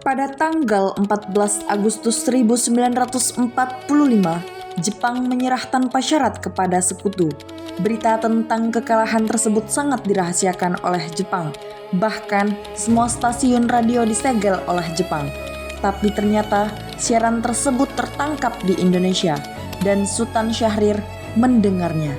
Pada tanggal 14 Agustus 1945, Jepang menyerah tanpa syarat kepada Sekutu. Berita tentang kekalahan tersebut sangat dirahasiakan oleh Jepang. Bahkan, semua stasiun radio disegel oleh Jepang. Tapi ternyata siaran tersebut tertangkap di Indonesia dan Sultan Syahrir mendengarnya.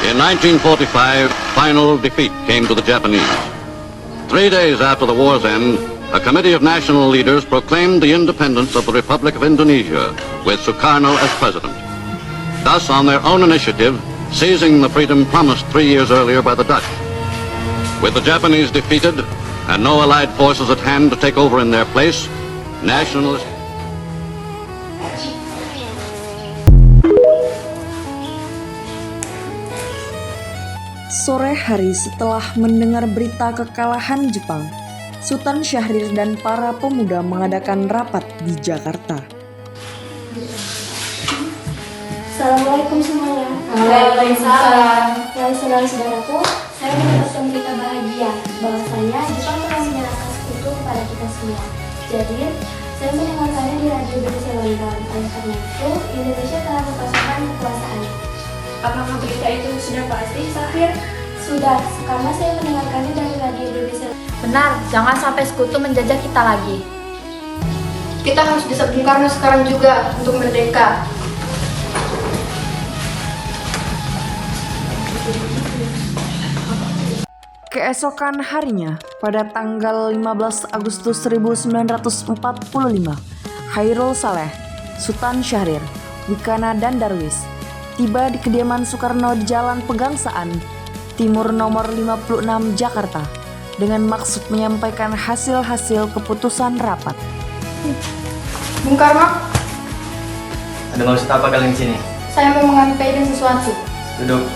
In 1945, final defeat came to the Japanese. 3 days after the war's end, a committee of national leaders proclaimed the independence of the Republic of Indonesia, with Sukarno as president. Thus, on their own initiative, seizing the freedom promised 3 years earlier by the Dutch. With the Japanese defeated and no allied forces at hand to take over in their place, nationalist... Sore hari setelah mendengar berita kekalahan Jepang, Sultan Syahrir dan para pemuda mengadakan rapat di Jakarta. Assalamualaikum semuanya. Waalaikumsalam. Wahai saudara-saudaraku, saya mendapatkan berita bahagia bahwasanya Jepang telah menyerahkan Sekutu kepada kita semua. Jadi, saya mendengarkannya di radio BBC London. Oleh karena itu, Indonesia telah melepaskan kekuasaan. Apakah berita itu sudah pasti, Syahrir? Sudah, karena saya mendengarkannya dari radio BBC. Benar, jangan sampai Sekutu menjajah kita lagi. Kita harus bisa Bung Karno sekarang juga untuk merdeka. Keesokan harinya, pada tanggal 15 Agustus 1945, Khairul Saleh, Sultan Syahrir, Wikana dan Darwis tiba di kediaman Soekarno di Jalan Pegangsaan Timur nomor 56 Jakarta dengan maksud menyampaikan hasil-hasil keputusan rapat. Bung Karno, ada maksud apa kalian di sini? saya mau menyampaikan sesuatu. Duduk.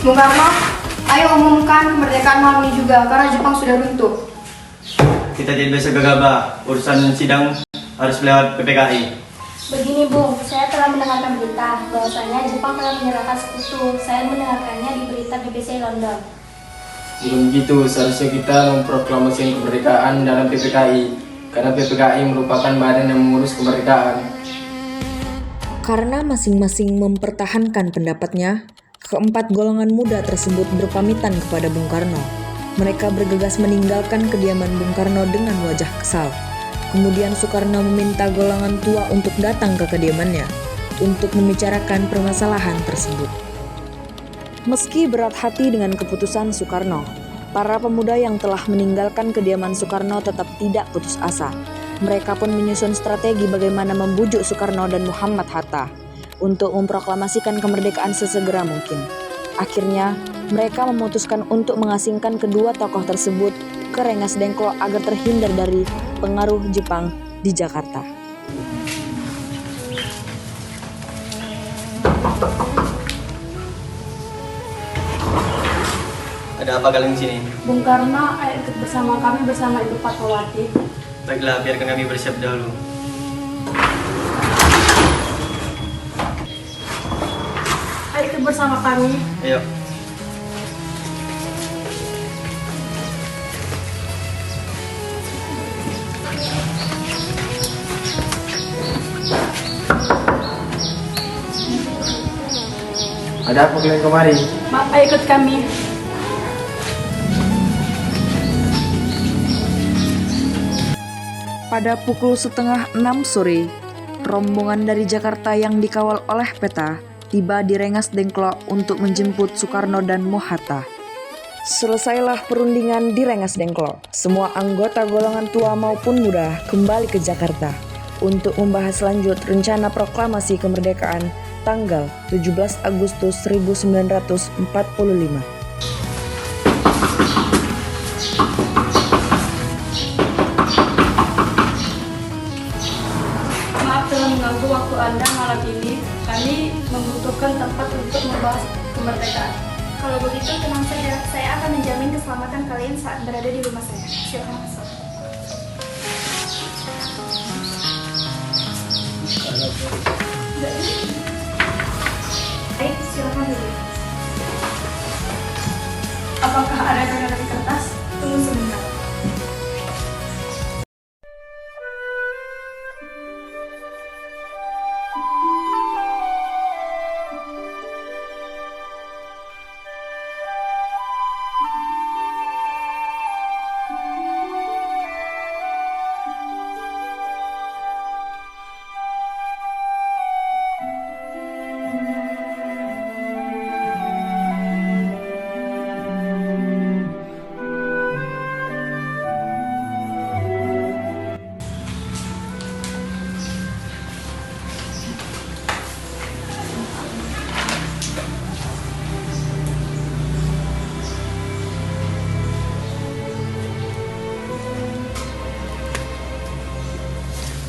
Bung Karno, ayo umumkan kemerdekaan malam ini juga karena Jepang sudah runtuh. Kita jadi biasa gegabah. Urusan sidang harus lewat PPKI. Begini Bung, saya telah mendengarkan berita bahwasanya Jepang telah menyerahkan Sekutu. Saya mendengarkannya di berita BBC London. Belum begitu, seharusnya kita memproklamasikan kemerdekaan dalam PPKI karena PPKI merupakan badan yang mengurus kemerdekaan. Karena masing-masing mempertahankan pendapatnya, keempat golongan muda tersebut berpamitan kepada Bung Karno. Mereka bergegas meninggalkan kediaman Bung Karno dengan wajah kesal. Kemudian Soekarno meminta golongan tua untuk datang ke kediamannya untuk membicarakan permasalahan tersebut. Meski berat hati dengan keputusan Soekarno, para pemuda yang telah meninggalkan kediaman Soekarno tetap tidak putus asa. Mereka pun menyusun strategi bagaimana membujuk Soekarno dan Muhammad Hatta. untuk memproklamasikan kemerdekaan sesegera mungkin. Akhirnya, mereka memutuskan untuk mengasingkan kedua tokoh tersebut ke Rengas Dengklok agar terhindar dari pengaruh Jepang di Jakarta. Ada apa kalian di sini? Bung Karno, ayo ikut bersama kami bersama Ibu Fatmawati. Baiklah, biarkan kami bersiap dahulu. Ayo ikut bersama kami. Ayo. Ada apa kalian kemari? Maaf, ayo ikut kami. Pada pukul 5:30 sore, rombongan dari Jakarta yang dikawal oleh Peta tiba di Rengas Dengklok untuk menjemput Soekarno dan Mohatta. Selesailah perundingan di Rengas Dengklok. Semua anggota golongan tua maupun muda kembali ke Jakarta untuk membahas lanjut rencana proklamasi kemerdekaan tanggal 17 Agustus 1945. Maaf telah mengganggu waktu Anda malam ini. Kami membutuhkan tempat untuk membahas kemerdekaan. Kalau begitu, tenang saja. Saya akan menjamin keselamatan kalian saat berada di rumah saya. Silakan masuk. Baik, silakan duduk. Apakah ada tanda di kertas? Tunggu sebentar.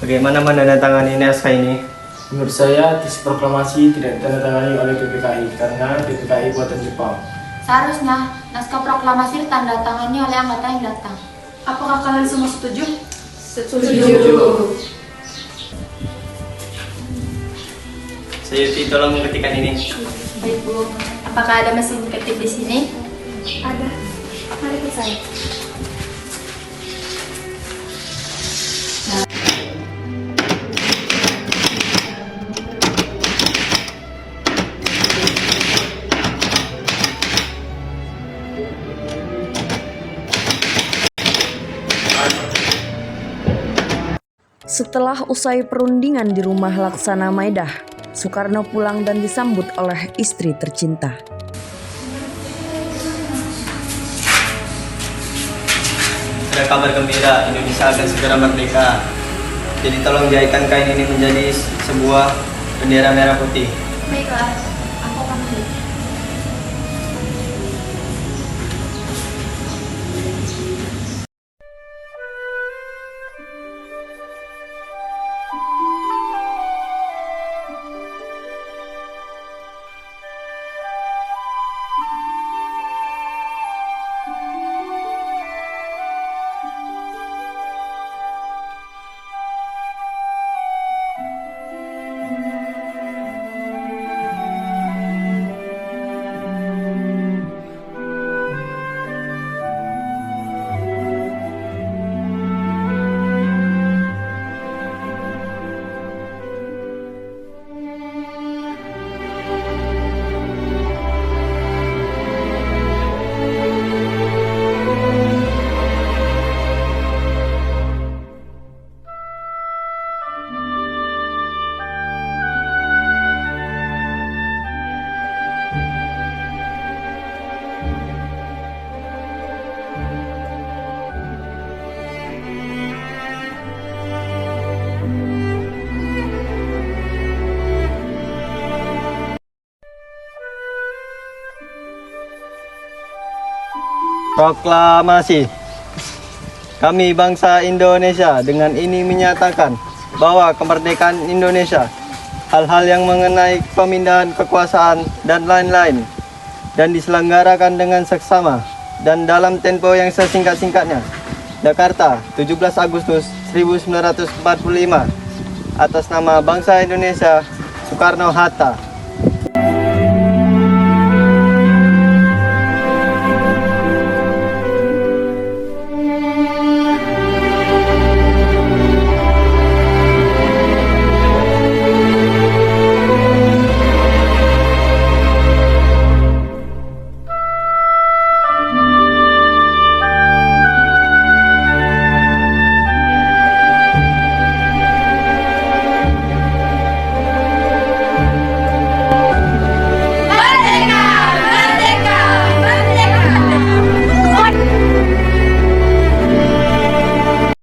Bagaimana menandatangani naskah ini? Menurut saya, tes proklamasi tidak ditandatangani oleh PPKI karena PPKI buatan Jepang. Seharusnya naskah proklamasi ditandatangani oleh anggota yang datang. Apakah kalian semua setuju? Setuju. Sayuti, tolong mengetikkan ini. Baik Bu, apakah ada mesin ketik di sini? Ada. Mari ikut saya. Setelah usai perundingan di rumah Laksana Maedah, Soekarno pulang dan disambut oleh istri tercinta. Ada kabar gembira, Indonesia akan segera merdeka. Jadi tolong jahitkan kain ini menjadi sebuah bendera merah putih. Baiklah, aku akan beli. Proklamasi. Kami bangsa Indonesia dengan ini menyatakan bahwa kemerdekaan Indonesia, hal-hal yang mengenai pemindahan kekuasaan dan lain-lain, dan diselenggarakan dengan seksama dan dalam tempo yang sesingkat-singkatnya. Jakarta, 17 Agustus 1945. Atas nama bangsa Indonesia, Soekarno-Hatta.